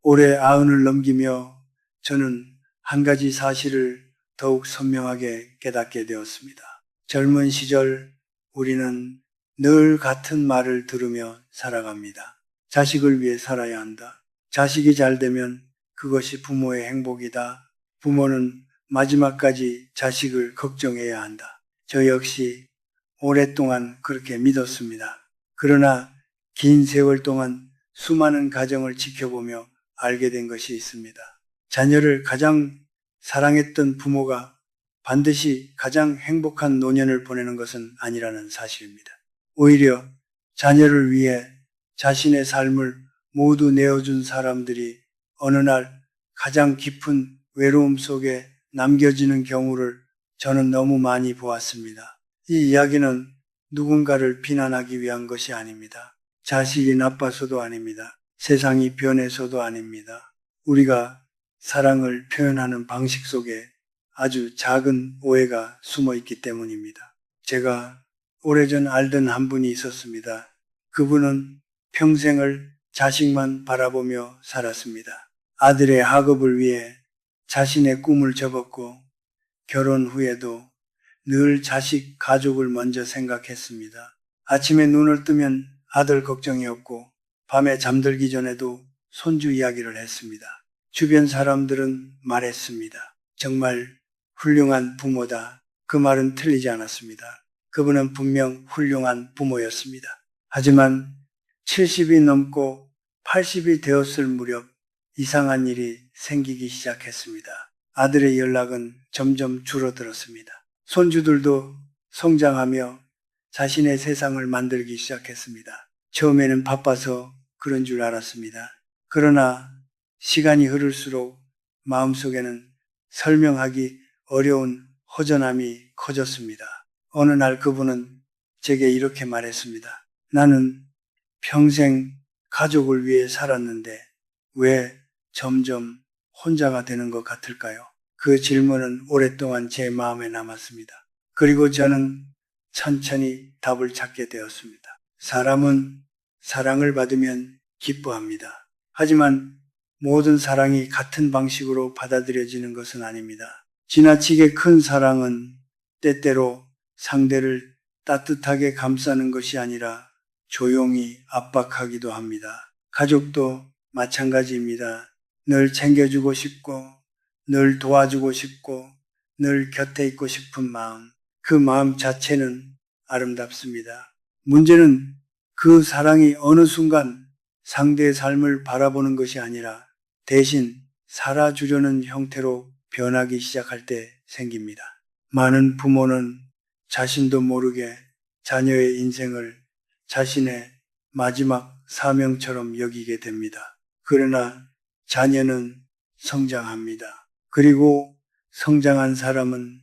올해 90을 넘기며 저는 한 가지 사실을 더욱 선명하게 깨닫게 되었습니다. 젊은 시절 우리는 늘 같은 말을 들으며 살아갑니다. 자식을 위해 살아야 한다. 자식이 잘 되면 그것이 부모의 행복이다. 부모는 마지막까지 자식을 걱정해야 한다. 저 역시 오랫동안 그렇게 믿었습니다. 그러나 긴 세월 동안 수많은 가정을 지켜보며 알게 된 것이 있습니다. 자녀를 가장 사랑했던 부모가 반드시 가장 행복한 노년을 보내는 것은 아니라는 사실입니다. 오히려 자녀를 위해 자신의 삶을 모두 내어준 사람들이 어느 날 가장 깊은 외로움 속에 남겨지는 경우를 저는 너무 많이 보았습니다. 이 이야기는 누군가를 비난하기 위한 것이 아닙니다. 자식이 나빠서도 아닙니다. 세상이 변해서도 아닙니다. 우리가 사랑을 표현하는 방식 속에 아주 작은 오해가 숨어 있기 때문입니다. 제가 오래전 알던 한 분이 있었습니다. 그분은 평생을 자식만 바라보며 살았습니다. 아들의 학업을 위해 자신의 꿈을 접었고 결혼 후에도 늘 자식, 가족을 먼저 생각했습니다. 아침에 눈을 뜨면 아들 걱정이었고 밤에 잠들기 전에도 손주 이야기를 했습니다. 주변 사람들은 말했습니다. 정말 훌륭한 부모다. 그 말은 틀리지 않았습니다. 그분은 분명 훌륭한 부모였습니다. 하지만 70이 넘고 80이 되었을 무렵 이상한 일이 생기기 시작했습니다. 아들의 연락은 점점 줄어들었습니다. 손주들도 성장하며 자신의 세상을 만들기 시작했습니다. 처음에는 바빠서 그런 줄 알았습니다. 그러나 시간이 흐를수록 마음속에는 설명하기 어려운 허전함이 커졌습니다. 어느 날 그분은 제게 이렇게 말했습니다. 나는 평생 가족을 위해 살았는데 왜 점점 혼자가 되는 것 같을까요? 그 질문은 오랫동안 제 마음에 남았습니다. 그리고 저는 천천히 답을 찾게 되었습니다. 사람은 사랑을 받으면 기뻐합니다. 하지만 모든 사랑이 같은 방식으로 받아들여지는 것은 아닙니다. 지나치게 큰 사랑은 때때로 상대를 따뜻하게 감싸는 것이 아니라 조용히 압박하기도 합니다. 가족도 마찬가지입니다. 늘 챙겨주고 싶고, 늘 도와주고 싶고, 늘 곁에 있고 싶은 마음. 그 마음 자체는 아름답습니다. 문제는 그 사랑이 어느 순간 상대의 삶을 바라보는 것이 아니라 대신 살아주려는 형태로 변하기 시작할 때 생깁니다. 많은 부모는 자신도 모르게 자녀의 인생을 자신의 마지막 사명처럼 여기게 됩니다. 그러나 자녀는 성장합니다. 그리고 성장한 사람은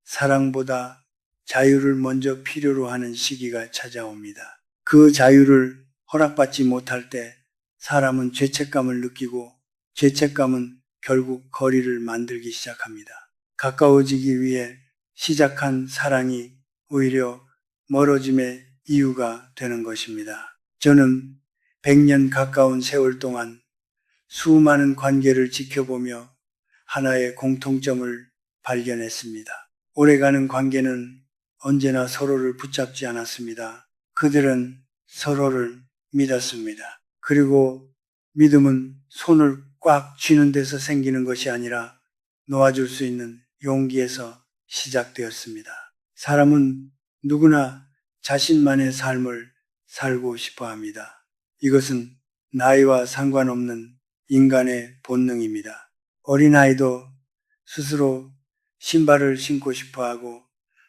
사랑보다 자유를 먼저 필요로 하는 시기가 찾아옵니다. 그 자유를 허락받지 못할 때 사람은 죄책감을 느끼고 죄책감은 결국 거리를 만들기 시작합니다. 가까워지기 위해 시작한 사랑이 오히려 멀어짐의 이유가 되는 것입니다. 저는 100년 가까운 세월 동안 수많은 관계를 지켜보며 하나의 공통점을 발견했습니다. 오래가는 관계는 언제나 서로를 붙잡지 않았습니다. 그들은 서로를 믿었습니다. 그리고 믿음은 손을 꽉 쥐는 데서 생기는 것이 아니라 놓아줄 수 있는 용기에서 시작되었습니다. 사람은 누구나 자신만의 삶을 살고 싶어 합니다. 이것은 나이와 상관없는 인간의 본능입니다. 어린아이도 스스로 신발을 신고 싶어 하고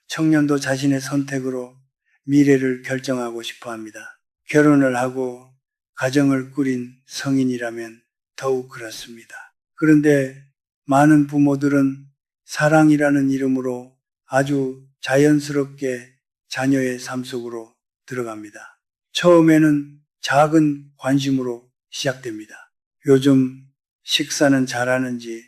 청년도 자신의 선택으로 미래를 결정하고 싶어 합니다. 결혼을 하고 가정을 꾸린 성인이라면 더욱 그렇습니다. 그런데 많은 부모들은 사랑이라는 이름으로 아주 자연스럽게 자녀의 삶 속으로 들어갑니다. 처음에는 작은 관심으로 시작됩니다. 요즘 식사는 잘하는지,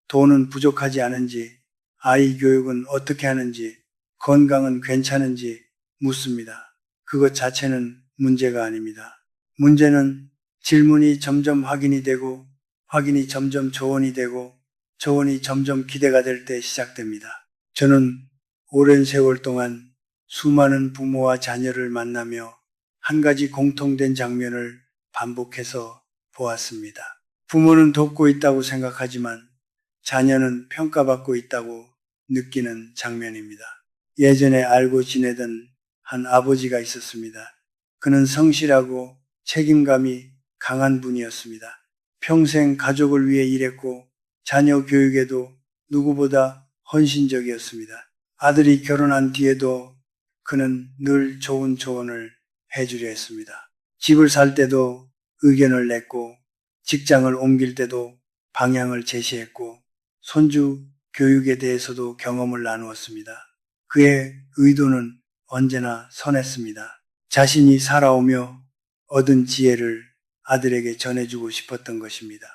돈은 부족하지 않은지, 아이 교육은 어떻게 하는지, 건강은 괜찮은지 묻습니다. 그것 자체는 문제가 아닙니다. 문제는 질문이 점점 확인이 되고 확인이 점점 조언이 되고 조언이 점점 기대가 될 때 시작됩니다. 저는 오랜 세월 동안 수많은 부모와 자녀를 만나며 한 가지 공통된 장면을 반복해서 보았습니다. 부모는 돕고 있다고 생각하지만 자녀는 평가받고 있다고 느끼는 장면입니다. 예전에 알고 지내던 한 아버지가 있었습니다. 그는 성실하고 책임감이 강한 분이었습니다. 평생 가족을 위해 일했고 자녀 교육에도 누구보다 헌신적이었습니다. 아들이 결혼한 뒤에도 그는 늘 좋은 조언을 해주려 했습니다. 집을 살 때도 의견을 냈고 직장을 옮길 때도 방향을 제시했고 손주 교육에 대해서도 경험을 나누었습니다. 그의 의도는 언제나 선했습니다. 자신이 살아오며 얻은 지혜를 아들에게 전해주고 싶었던 것입니다.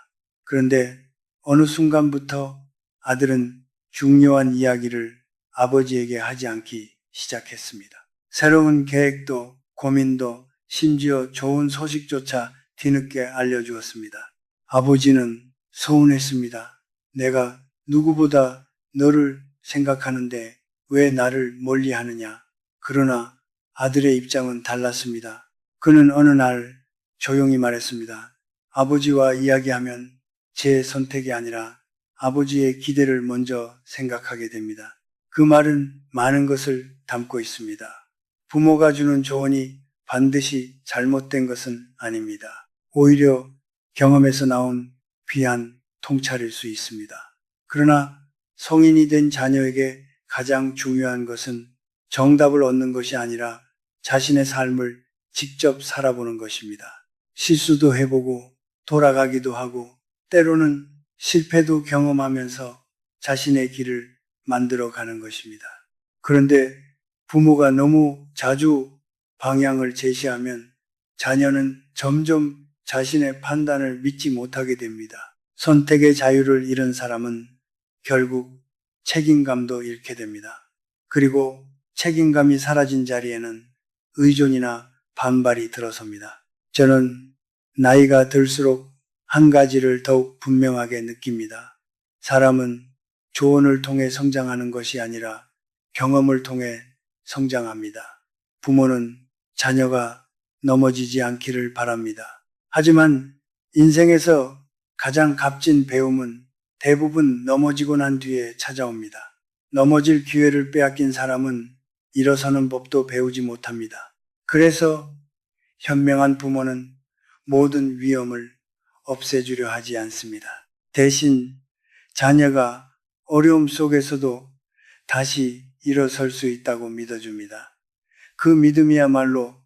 그런데 어느 순간부터 아들은 중요한 이야기를 아버지에게 하지 않기 시작했습니다. 새로운 계획도 고민도 심지어 좋은 소식조차 뒤늦게 알려주었습니다. 아버지는 서운했습니다. 내가 누구보다 너를 생각하는데 왜 나를 멀리 하느냐. 그러나 아들의 입장은 달랐습니다. 그는 어느 날 조용히 말했습니다. 아버지와 이야기하면 제 선택이 아니라 아버지의 기대를 먼저 생각하게 됩니다. 그 말은 많은 것을 담고 있습니다. 부모가 주는 조언이 반드시 잘못된 것은 아닙니다. 오히려 경험에서 나온 귀한 통찰일 수 있습니다. 그러나 성인이 된 자녀에게 가장 중요한 것은 정답을 얻는 것이 아니라 자신의 삶을 직접 살아보는 것입니다. 실수도 해보고 돌아가기도 하고 때로는 실패도 경험하면서 자신의 길을 만들어 가는 것입니다. 그런데 부모가 너무 자주 방향을 제시하면 자녀는 점점 자신의 판단을 믿지 못하게 됩니다. 선택의 자유를 잃은 사람은 결국 책임감도 잃게 됩니다. 그리고 책임감이 사라진 자리에는 의존이나 반발이 들어섭니다. 저는 나이가 들수록 한 가지를 더욱 분명하게 느낍니다. 사람은 조언을 통해 성장하는 것이 아니라 경험을 통해 성장합니다. 부모는 자녀가 넘어지지 않기를 바랍니다. 하지만 인생에서 가장 값진 배움은 대부분 넘어지고 난 뒤에 찾아옵니다. 넘어질 기회를 빼앗긴 사람은 일어서는 법도 배우지 못합니다. 그래서 현명한 부모는 모든 위험을 없애주려 하지 않습니다. 대신 자녀가 어려움 속에서도 다시 일어설 수 있다고 믿어줍니다. 그 믿음이야말로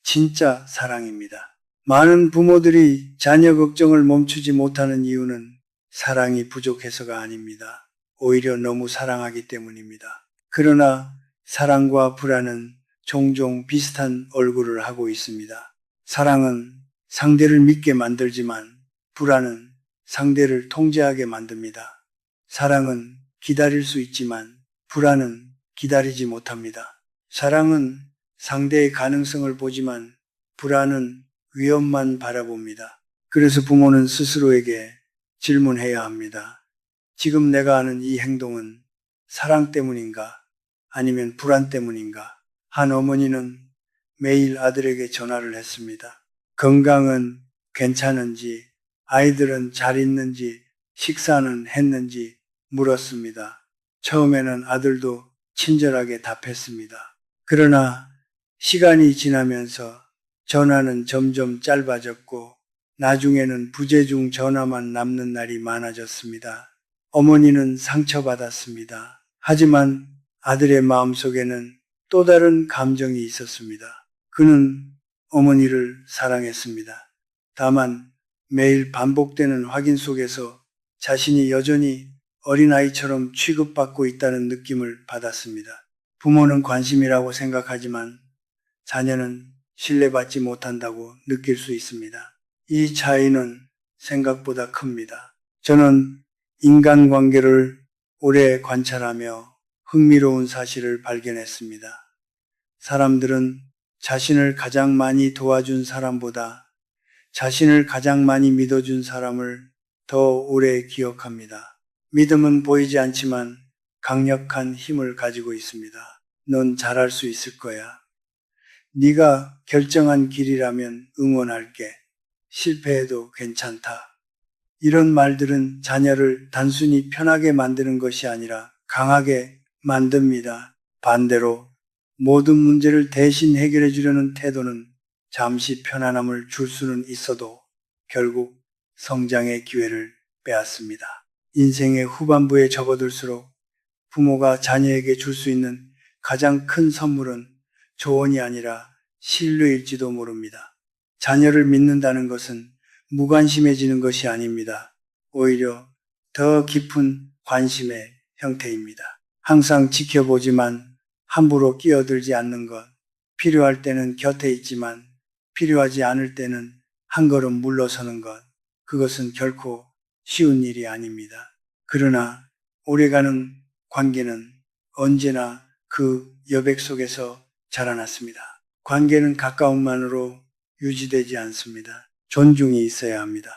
진짜 사랑입니다. 많은 부모들이 자녀 걱정을 멈추지 못하는 이유는 사랑이 부족해서가 아닙니다. 오히려 너무 사랑하기 때문입니다. 그러나 사랑과 불안은 종종 비슷한 얼굴을 하고 있습니다. 사랑은 상대를 믿게 만들지만 불안은 상대를 통제하게 만듭니다. 사랑은 기다릴 수 있지만 불안은 기다리지 못합니다. 사랑은 상대의 가능성을 보지만 불안은 위험만 바라봅니다. 그래서 부모는 스스로에게 질문해야 합니다. 지금 내가 하는 이 행동은 사랑 때문인가? 아니면 불안 때문인가? 한 어머니는 매일 아들에게 전화를 했습니다. 건강은 괜찮은지, 아이들은 잘 있는지, 식사는 했는지 물었습니다. 처음에는 아들도 친절하게 답했습니다. 그러나 시간이 지나면서 전화는 점점 짧아졌고 나중에는 부재중 전화만 남는 날이 많아졌습니다. 어머니는 상처받았습니다. 하지만 아들의 마음속에는 또 다른 감정이 있었습니다. 그는 어머니를 사랑했습니다. 다만 매일 반복되는 확인 속에서 자신이 여전히 어린아이처럼 취급받고 있다는 느낌을 받았습니다. 부모는 관심이라고 생각하지만 자녀는 신뢰받지 못한다고 느낄 수 있습니다. 이 차이는 생각보다 큽니다. 저는 인간관계를 오래 관찰하며 흥미로운 사실을 발견했습니다. 사람들은 자신을 가장 많이 도와준 사람보다 자신을 가장 많이 믿어준 사람을 더 오래 기억합니다. 믿음은 보이지 않지만 강력한 힘을 가지고 있습니다. 넌 잘할 수 있을 거야. 네가 결정한 길이라면 응원할게. 실패해도 괜찮다. 이런 말들은 자녀를 단순히 편하게 만드는 것이 아니라 강하게 만듭니다. 반대로 모든 문제를 대신 해결해 주려는 태도는 잠시 편안함을 줄 수는 있어도 결국 성장의 기회를 빼앗습니다. 인생의 후반부에 접어들수록 부모가 자녀에게 줄 수 있는 가장 큰 선물은 조언이 아니라 신뢰일지도 모릅니다. 자녀를 믿는다는 것은 무관심해지는 것이 아닙니다. 오히려 더 깊은 관심의 형태입니다. 항상 지켜보지만 함부로 끼어들지 않는 것, 필요할 때는 곁에 있지만 필요하지 않을 때는 한 걸음 물러서는 것, 그것은 결코 쉬운 일이 아닙니다. 그러나 오래가는 관계는 언제나 그 여백 속에서 자라났습니다. 관계는 가까움만으로 유지되지 않습니다. 존중이 있어야 합니다.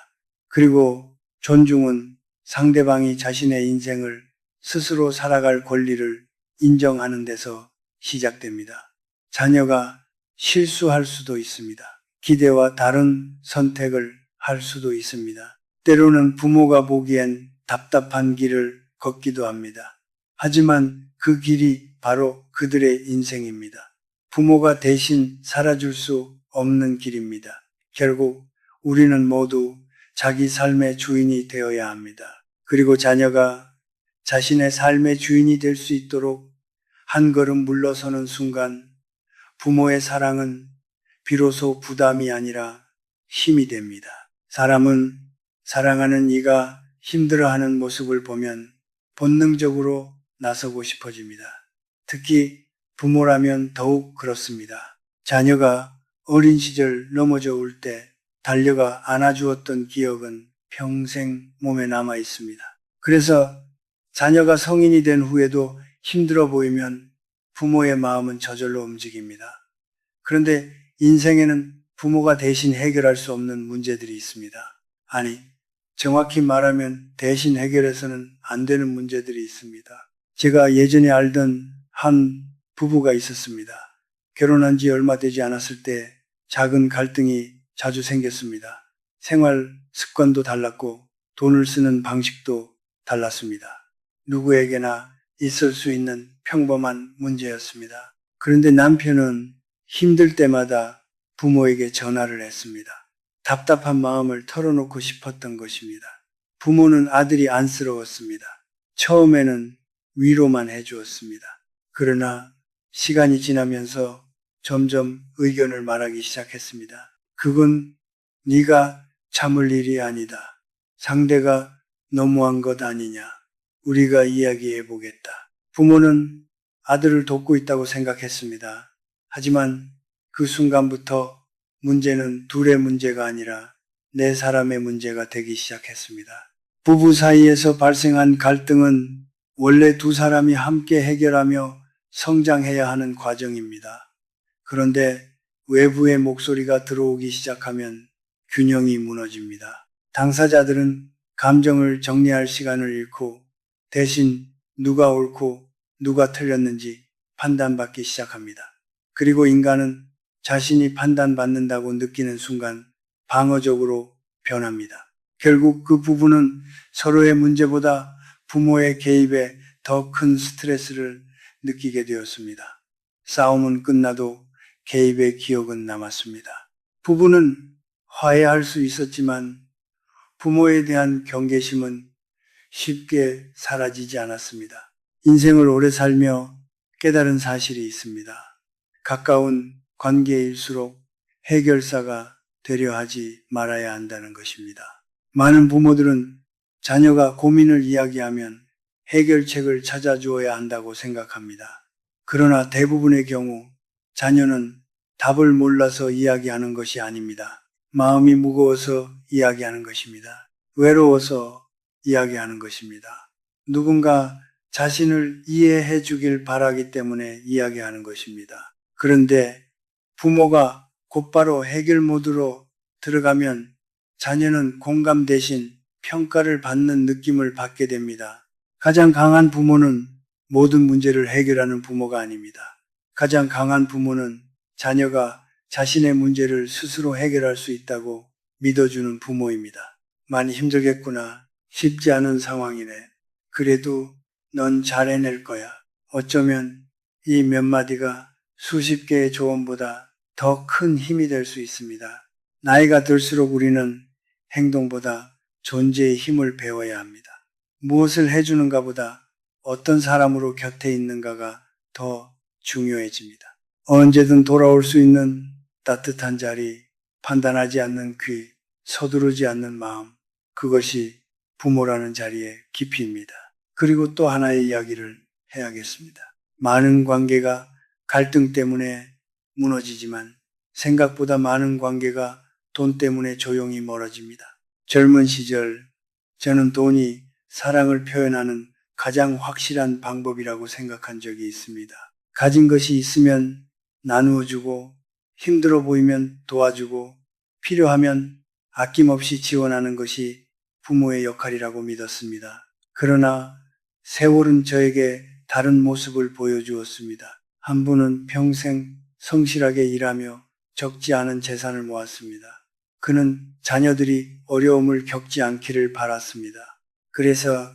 그리고 존중은 상대방이 자신의 인생을 스스로 살아갈 권리를 인정하는 데서 시작됩니다. 자녀가 실수할 수도 있습니다. 기대와 다른 선택을 할 수도 있습니다. 때로는 부모가 보기엔 답답한 길을 걷기도 합니다. 하지만 그 길이 바로 그들의 인생입니다. 부모가 대신 살아줄 수 없는 길입니다. 결국 우리는 모두 자기 삶의 주인이 되어야 합니다. 그리고 자녀가 자신의 삶의 주인이 될 수 있도록 한 걸음 물러서는 순간 부모의 사랑은 비로소 부담이 아니라 힘이 됩니다. 사람은 사랑하는 이가 힘들어하는 모습을 보면 본능적으로 나서고 싶어집니다. 특히 부모라면 더욱 그렇습니다. 자녀가 어린 시절 넘어져 올 때 달려가 안아주었던 기억은 평생 몸에 남아 있습니다. 그래서 자녀가 성인이 된 후에도 힘들어 보이면 부모의 마음은 저절로 움직입니다. 그런데 인생에는 부모가 대신 해결할 수 없는 문제들이 있습니다. 아니, 정확히 말하면 대신 해결해서는 안 되는 문제들이 있습니다. 제가 예전에 알던 한 부부가 있었습니다. 결혼한 지 얼마 되지 않았을 때 작은 갈등이 자주 생겼습니다. 생활 습관도 달랐고 돈을 쓰는 방식도 달랐습니다. 누구에게나 있을 수 있는 평범한 문제였습니다. 그런데 남편은 힘들 때마다 부모에게 전화를 했습니다. 답답한 마음을 털어놓고 싶었던 것입니다. 부모는 아들이 안쓰러웠습니다. 처음에는 위로만 해주었습니다. 그러나 시간이 지나면서 점점 의견을 말하기 시작했습니다. 그건 네가 참을 일이 아니다. 상대가 너무한 것 아니냐. 우리가 이야기해 보겠다. 부모는 아들을 돕고 있다고 생각했습니다. 하지만 그 순간부터 문제는 둘의 문제가 아니라 네 사람의 문제가 되기 시작했습니다. 부부 사이에서 발생한 갈등은 원래 두 사람이 함께 해결하며 성장해야 하는 과정입니다. 그런데 외부의 목소리가 들어오기 시작하면 균형이 무너집니다. 당사자들은 감정을 정리할 시간을 잃고 대신 누가 옳고 누가 틀렸는지 판단받기 시작합니다. 그리고 인간은 자신이 판단받는다고 느끼는 순간 방어적으로 변합니다. 결국 그 부부는 서로의 문제보다 부모의 개입에 더 큰 스트레스를 느끼게 되었습니다. 싸움은 끝나도 개입의 기억은 남았습니다. 부부는 화해할 수 있었지만 부모에 대한 경계심은 쉽게 사라지지 않았습니다. 인생을 오래 살며 깨달은 사실이 있습니다. 가까운 관계일수록 해결사가 되려 하지 말아야 한다는 것입니다. 많은 부모들은 자녀가 고민을 이야기하면 해결책을 찾아주어야 한다고 생각합니다. 그러나 대부분의 경우 자녀는 답을 몰라서 이야기하는 것이 아닙니다. 마음이 무거워서 이야기하는 것입니다. 외로워서 이야기하는 것입니다. 누군가 자신을 이해해 주길 바라기 때문에 이야기하는 것입니다. 그런데 부모가 곧바로 해결 모드로 들어가면 자녀는 공감 대신 평가를 받는 느낌을 받게 됩니다. 가장 강한 부모는 모든 문제를 해결하는 부모가 아닙니다. 가장 강한 부모는 자녀가 자신의 문제를 스스로 해결할 수 있다고 믿어주는 부모입니다. 많이 힘들겠구나. 쉽지 않은 상황이네. 그래도 넌 잘 해낼 거야. 어쩌면 이 몇 마디가 수십 개의 조언보다 더 큰 힘이 될 수 있습니다. 나이가 들수록 우리는 행동보다 존재의 힘을 배워야 합니다. 무엇을 해주는가 보다 어떤 사람으로 곁에 있는가가 더 중요해집니다. 언제든 돌아올 수 있는 따뜻한 자리, 판단하지 않는 귀, 서두르지 않는 마음, 그것이 부모라는 자리의 깊이입니다. 그리고 또 하나의 이야기를 해야겠습니다. 많은 관계가 갈등 때문에 무너지지만 생각보다 많은 관계가 돈 때문에 조용히 멀어집니다. 젊은 시절 저는 돈이 사랑을 표현하는 가장 확실한 방법이라고 생각한 적이 있습니다. 가진 것이 있으면 나누어주고 힘들어 보이면 도와주고 필요하면 아낌없이 지원하는 것이 부모의 역할이라고 믿었습니다. 그러나 세월은 저에게 다른 모습을 보여주었습니다. 한 분은 평생 성실하게 일하며 적지 않은 재산을 모았습니다. 그는 자녀들이 어려움을 겪지 않기를 바랐습니다. 그래서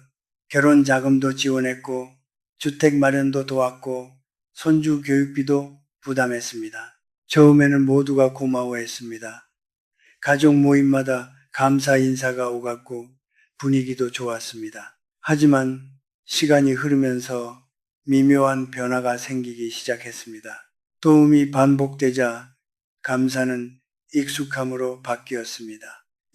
결혼 자금도 지원했고 주택 마련도 도왔고 손주 교육비도 부담했습니다. 처음에는 모두가 고마워했습니다. 가족 모임마다 감사 인사가 오갔고 분위기도 좋았습니다. 하지만 시간이 흐르면서 미묘한 변화가 생기기 시작했습니다. 도움이 반복되자 감사는 익숙함으로 바뀌었습니다.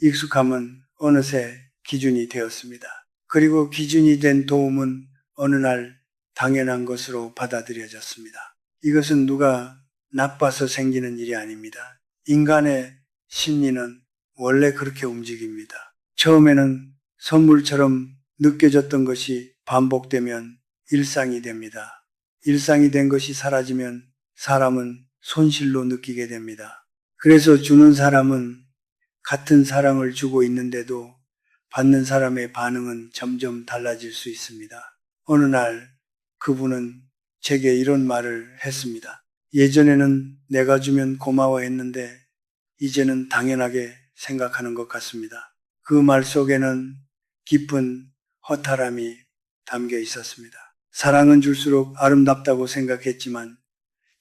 익숙함은 어느새 기준이 되었습니다. 그리고 기준이 된 도움은 어느 날 당연한 것으로 받아들여졌습니다. 이것은 누가 나빠서 생기는 일이 아닙니다. 인간의 심리는 원래 그렇게 움직입니다. 처음에는 선물처럼 느껴졌던 것이 반복되면 일상이 됩니다. 일상이 된 것이 사라지면 사람은 손실로 느끼게 됩니다. 그래서 주는 사람은 같은 사랑을 주고 있는데도 받는 사람의 반응은 점점 달라질 수 있습니다. 어느 날 그분은 제게 이런 말을 했습니다. 예전에는 내가 주면 고마워했는데 이제는 당연하게 생각하는 것 같습니다. 그 말 속에는 깊은 허탈함이 담겨 있었습니다. 사랑은 줄수록 아름답다고 생각했지만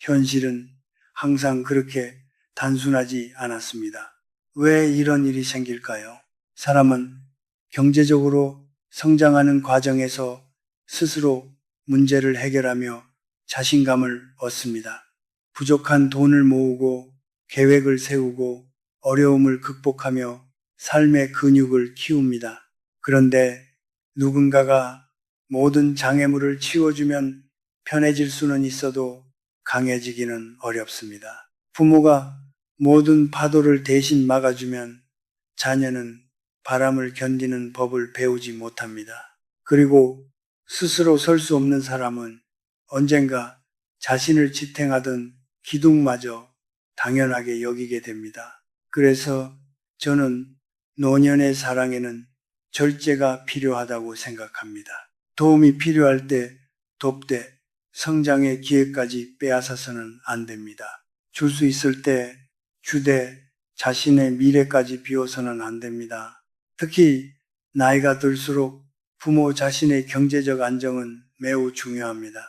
현실은 항상 그렇게 단순하지 않았습니다. 왜 이런 일이 생길까요? 사람은 경제적으로 성장하는 과정에서 스스로 문제를 해결하며 자신감을 얻습니다. 부족한 돈을 모으고 계획을 세우고 어려움을 극복하며 삶의 근육을 키웁니다. 그런데 누군가가 모든 장애물을 치워주면 편해질 수는 있어도 강해지기는 어렵습니다. 부모가 모든 파도를 대신 막아주면 자녀는 바람을 견디는 법을 배우지 못합니다. 그리고 스스로 설 수 없는 사람은 언젠가 자신을 지탱하던 기둥마저 당연하게 여기게 됩니다. 그래서 저는 노년의 사랑에는 절제가 필요하다고 생각합니다. 도움이 필요할 때 돕되 성장의 기회까지 빼앗아서는 안 됩니다. 줄 수 있을 때 주되 자신의 미래까지 비워서는 안 됩니다. 특히 나이가 들수록 부모 자신의 경제적 안정은 매우 중요합니다.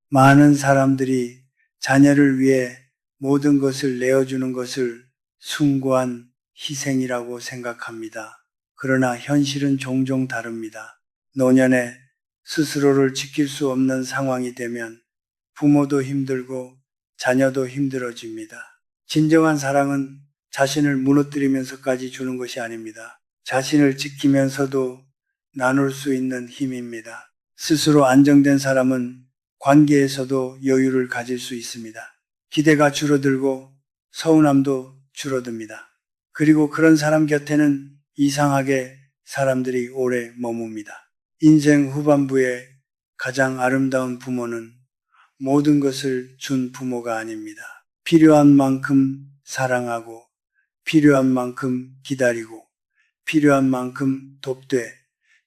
많은 사람들이 자녀를 위해 모든 것을 내어주는 것을 숭고한 희생이라고 생각합니다. 그러나 현실은 종종 다릅니다. 노년에 스스로를 지킬 수 없는 상황이 되면 부모도 힘들고 자녀도 힘들어집니다. 진정한 사랑은 자신을 무너뜨리면서까지 주는 것이 아닙니다. 자신을 지키면서도 나눌 수 있는 힘입니다. 스스로 안정된 사람은 관계에서도 여유를 가질 수 있습니다. 기대가 줄어들고 서운함도 줄어듭니다. 그리고 그런 사람 곁에는 이상하게 사람들이 오래 머뭅니다. 인생 후반부에 가장 아름다운 부모는 모든 것을 준 부모가 아닙니다. 필요한 만큼 사랑하고 필요한 만큼 기다리고 필요한 만큼 돕되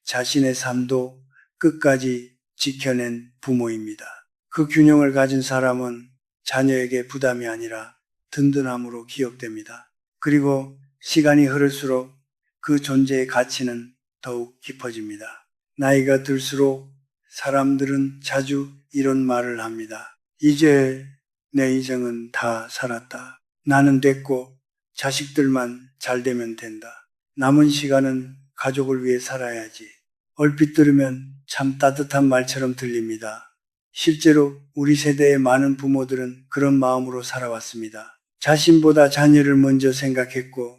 자신의 삶도 끝까지 지켜낸 부모입니다. 그 균형을 가진 사람은 자녀에게 부담이 아니라 든든함으로 기억됩니다. 그리고 시간이 흐를수록 그 존재의 가치는 더욱 깊어집니다. 나이가 들수록 사람들은 자주 이런 말을 합니다. 이제 내 인생은 다 살았다. 나는 됐고 자식들만 잘 되면 된다. 남은 시간은 가족을 위해 살아야지. 얼핏 들으면 참 따뜻한 말처럼 들립니다. 실제로 우리 세대의 많은 부모들은 그런 마음으로 살아왔습니다. 자신보다 자녀를 먼저 생각했고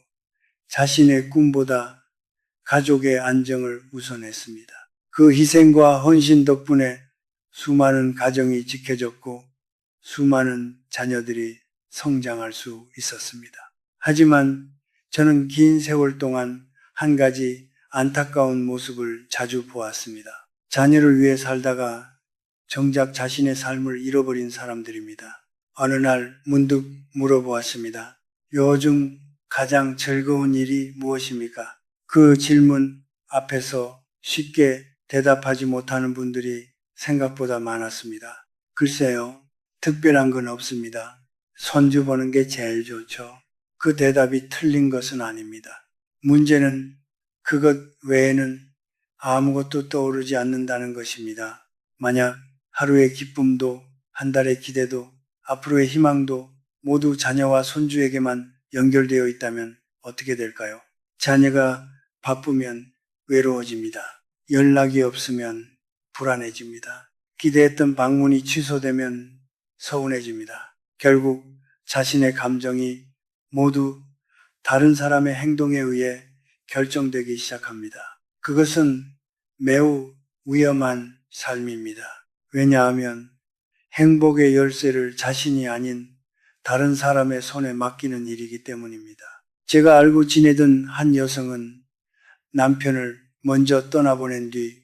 자신의 꿈보다 가족의 안정을 우선했습니다. 그 희생과 헌신 덕분에 수많은 가정이 지켜졌고 수많은 자녀들이 성장할 수 있었습니다. 하지만 저는 긴 세월 동안 한 가지 안타까운 모습을 자주 보았습니다. 자녀를 위해 살다가 정작 자신의 삶을 잃어버린 사람들입니다. 어느 날 문득 물어보았습니다. 요즘 가장 즐거운 일이 무엇입니까? 그 질문 앞에서 쉽게 대답하지 못하는 분들이 생각보다 많았습니다. 글쎄요, 특별한 건 없습니다. 손주 보는 게 제일 좋죠. 그 대답이 틀린 것은 아닙니다. 문제는 그것 외에는 아무것도 떠오르지 않는다는 것입니다. 만약 하루의 기쁨도 한 달의 기대도 앞으로의 희망도 모두 자녀와 손주에게만 연결되어 있다면 어떻게 될까요? 자녀가 바쁘면 외로워집니다. 연락이 없으면 불안해집니다. 기대했던 방문이 취소되면 서운해집니다. 결국 자신의 감정이 모두 다른 사람의 행동에 의해 결정되기 시작합니다. 그것은 매우 위험한 삶입니다. 왜냐하면 행복의 열쇠를 자신이 아닌 다른 사람의 손에 맡기는 일이기 때문입니다. 제가 알고 지내던 한 여성은 남편을 먼저 떠나보낸 뒤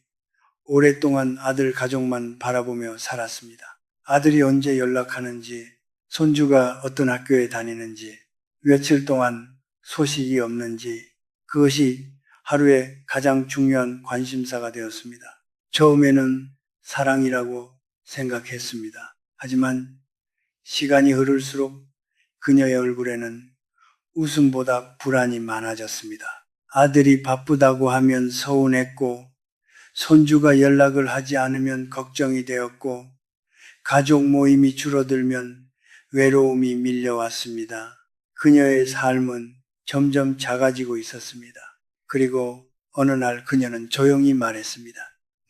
오랫동안 아들 가족만 바라보며 살았습니다. 아들이 언제 연락하는지, 손주가 어떤 학교에 다니는지, 며칠 동안 소식이 없는지, 그것이 하루의 가장 중요한 관심사가 되었습니다. 처음에는 사랑이라고 생각했습니다. 하지만 시간이 흐를수록 그녀의 얼굴에는 웃음보다 불안이 많아졌습니다. 아들이 바쁘다고 하면 서운했고, 손주가 연락을 하지 않으면 걱정이 되었고, 가족 모임이 줄어들면 외로움이 밀려왔습니다. 그녀의 삶은 점점 작아지고 있었습니다. 그리고 어느 날 그녀는 조용히 말했습니다.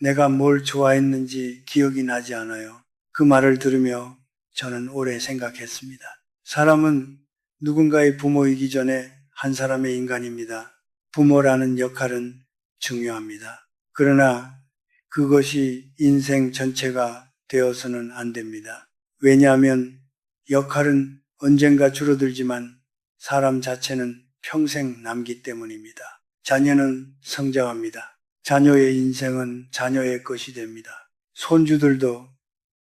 내가 뭘 좋아했는지 기억이 나지 않아요. 그 말을 들으며 저는 오래 생각했습니다. 사람은 누군가의 부모이기 전에 한 사람의 인간입니다. 부모라는 역할은 중요합니다. 그러나 그것이 인생 전체가 되어서는 안 됩니다. 왜냐하면 역할은 언젠가 줄어들지만 사람 자체는 평생 남기 때문입니다. 자녀는 성장합니다. 자녀의 인생은 자녀의 것이 됩니다. 손주들도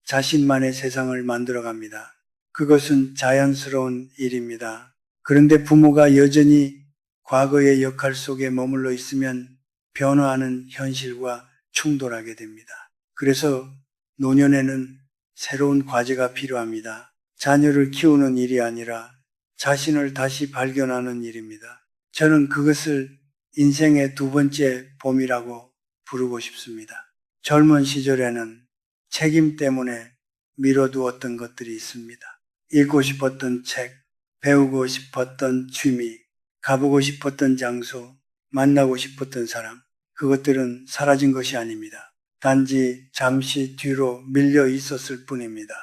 자신만의 세상을 만들어갑니다. 그것은 자연스러운 일입니다. 그런데 부모가 여전히 과거의 역할 속에 머물러 있으면 변화하는 현실과 충돌하게 됩니다. 그래서 노년에는 새로운 과제가 필요합니다. 자녀를 키우는 일이 아니라 자신을 다시 발견하는 일입니다. 저는 그것을 인생의 두 번째 봄이라고 부르고 싶습니다. 젊은 시절에는 책임 때문에 미뤄두었던 것들이 있습니다. 읽고 싶었던 책, 배우고 싶었던 취미, 가보고 싶었던 장소, 만나고 싶었던 사람, 그것들은 사라진 것이 아닙니다. 단지 잠시 뒤로 밀려 있었을 뿐입니다.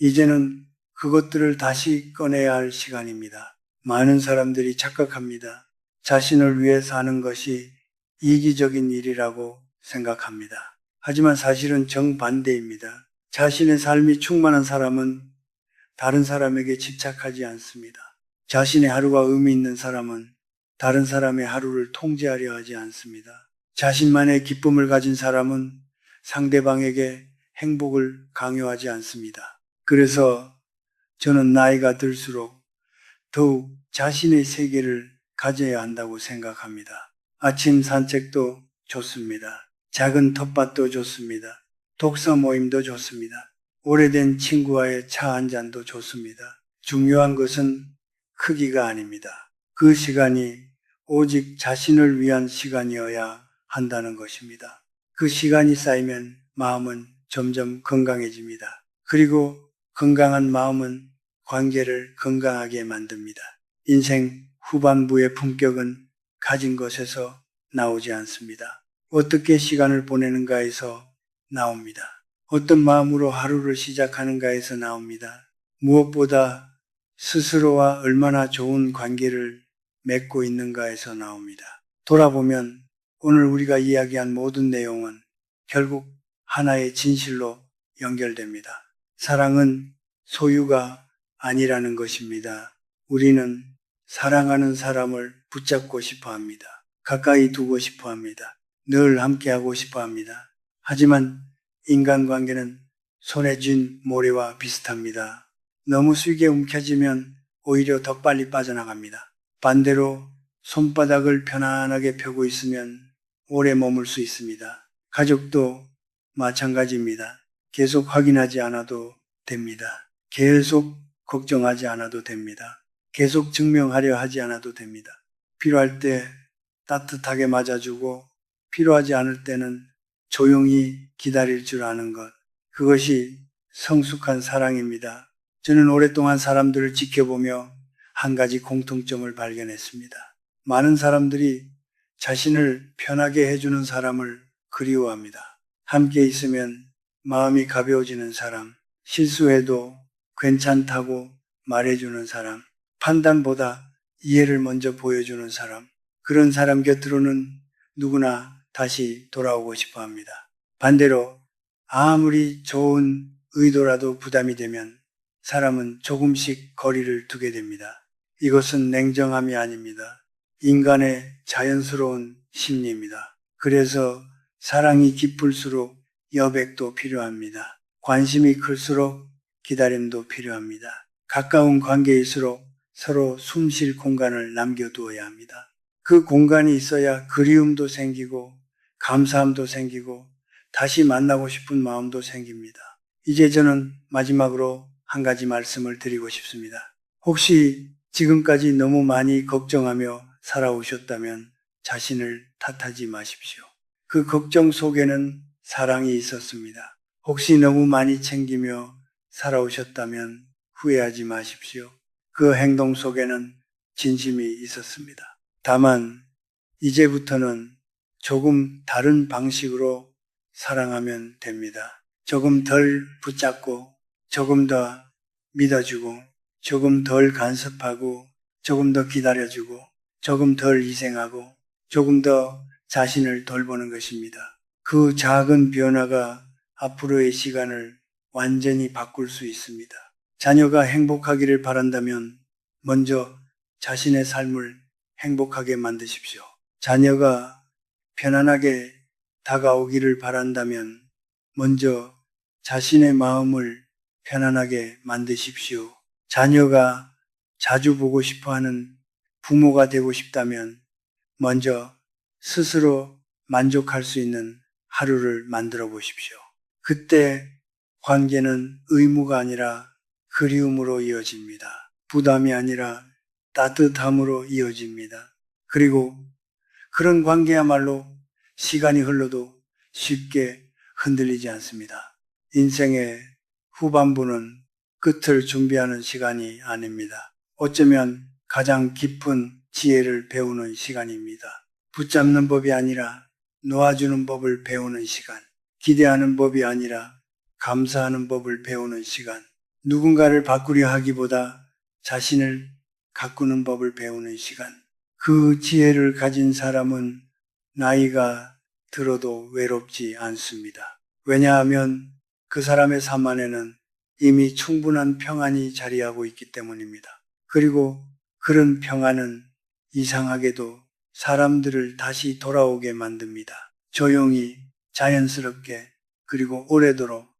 이제는 그것들을 다시 꺼내야 할 시간입니다. 많은 사람들이 착각합니다. 자신을 위해 사는 것이 이기적인 일이라고 생각합니다. 하지만 사실은 정반대입니다. 자신의 삶이 충만한 사람은 다른 사람에게 집착하지 않습니다. 자신의 하루가 의미 있는 사람은 다른 사람의 하루를 통제하려 하지 않습니다. 자신만의 기쁨을 가진 사람은 상대방에게 행복을 강요하지 않습니다. 그래서 저는 나이가 들수록 더욱 자신의 세계를 가져야 한다고 생각합니다. 아침 산책도 좋습니다. 작은 텃밭도 좋습니다. 독서 모임도 좋습니다. 오래된 친구와의 차 한 잔도 좋습니다. 중요한 것은 크기가 아닙니다. 그 시간이 오직 자신을 위한 시간이어야 한다는 것입니다. 그 시간이 쌓이면 마음은 점점 건강해집니다. 그리고 건강한 마음은 관계를 건강하게 만듭니다. 인생 후반부의 품격은 가진 것에서 나오지 않습니다. 어떻게 시간을 보내는가에서 나옵니다. 어떤 마음으로 하루를 시작하는가에서 나옵니다. 무엇보다 스스로와 얼마나 좋은 관계를 맺고 있는가에서 나옵니다. 돌아보면 오늘 우리가 이야기한 모든 내용은 결국 하나의 진실로 연결됩니다. 사랑은 소유가 아니라는 것입니다. 우리는 사랑하는 사람을 붙잡고 싶어 합니다. 가까이 두고 싶어 합니다. 늘 함께하고 싶어 합니다. 하지만 인간관계는 손에 쥔 모래와 비슷합니다. 너무 쉽게 움켜쥐면 오히려 더 빨리 빠져나갑니다. 반대로 손바닥을 편안하게 펴고 있으면 오래 머물 수 있습니다. 가족도 마찬가지입니다. 계속 확인하지 않아도 됩니다. 계속 걱정하지 않아도 됩니다. 계속 증명하려 하지 않아도 됩니다. 필요할 때 따뜻하게 맞아주고 필요하지 않을 때는 조용히 기다릴 줄 아는 것. 그것이 성숙한 사랑입니다. 저는 오랫동안 사람들을 지켜보며 한 가지 공통점을 발견했습니다. 많은 사람들이 자신을 편하게 해주는 사람을 그리워합니다. 함께 있으면 마음이 가벼워지는 사람, 실수해도 괜찮다고 말해주는 사람, 판단보다 이해를 먼저 보여주는 사람, 그런 사람 곁으로는 누구나 다시 돌아오고 싶어 합니다. 반대로 아무리 좋은 의도라도 부담이 되면 사람은 조금씩 거리를 두게 됩니다. 이것은 냉정함이 아닙니다. 인간의 자연스러운 심리입니다. 그래서 사랑이 깊을수록 여백도 필요합니다. 관심이 클수록 기다림도 필요합니다. 가까운 관계일수록 서로 숨 쉴 공간을 남겨두어야 합니다. 그 공간이 있어야 그리움도 생기고 감사함도 생기고 다시 만나고 싶은 마음도 생깁니다. 이제 저는 마지막으로 한 가지 말씀을 드리고 싶습니다. 혹시 지금까지 너무 많이 걱정하며 살아오셨다면 자신을 탓하지 마십시오. 그 걱정 속에는 사랑이 있었습니다. 혹시 너무 많이 챙기며 살아오셨다면 후회하지 마십시오. 그 행동 속에는 진심이 있었습니다. 다만 이제부터는 조금 다른 방식으로 사랑하면 됩니다. 조금 덜 붙잡고 조금 더 믿어주고 조금 덜 간섭하고 조금 더 기다려주고 조금 덜 희생하고 조금 더 자신을 돌보는 것입니다. 그 작은 변화가 앞으로의 시간을 완전히 바꿀 수 있습니다. 자녀가 행복하기를 바란다면 먼저 자신의 삶을 행복하게 만드십시오. 자녀가 편안하게 다가오기를 바란다면 먼저 자신의 마음을 편안하게 만드십시오. 자녀가 자주 보고 싶어하는 부모가 되고 싶다면 먼저 스스로 만족할 수 있는 하루를 만들어 보십시오. 그때 관계는 의무가 아니라 그리움으로 이어집니다. 부담이 아니라 따뜻함으로 이어집니다. 그리고 그런 관계야말로 시간이 흘러도 쉽게 흔들리지 않습니다. 인생의 후반부는 끝을 준비하는 시간이 아닙니다. 어쩌면 가장 깊은 지혜를 배우는 시간입니다. 붙잡는 법이 아니라 놓아주는 법을 배우는 시간, 기대하는 법이 아니라 감사하는 법을 배우는 시간, 누군가를 바꾸려 하기보다 자신을 가꾸는 법을 배우는 시간. 그 지혜를 가진 사람은 나이가 들어도 외롭지 않습니다. 왜냐하면 그 사람의 삶 안에는 이미 충분한 평안이 자리하고 있기 때문입니다. 그리고 그런 평안은 이상하게도 사람들을 다시 돌아오게 만듭니다. 조용히, 자연스럽게, 그리고 오래도록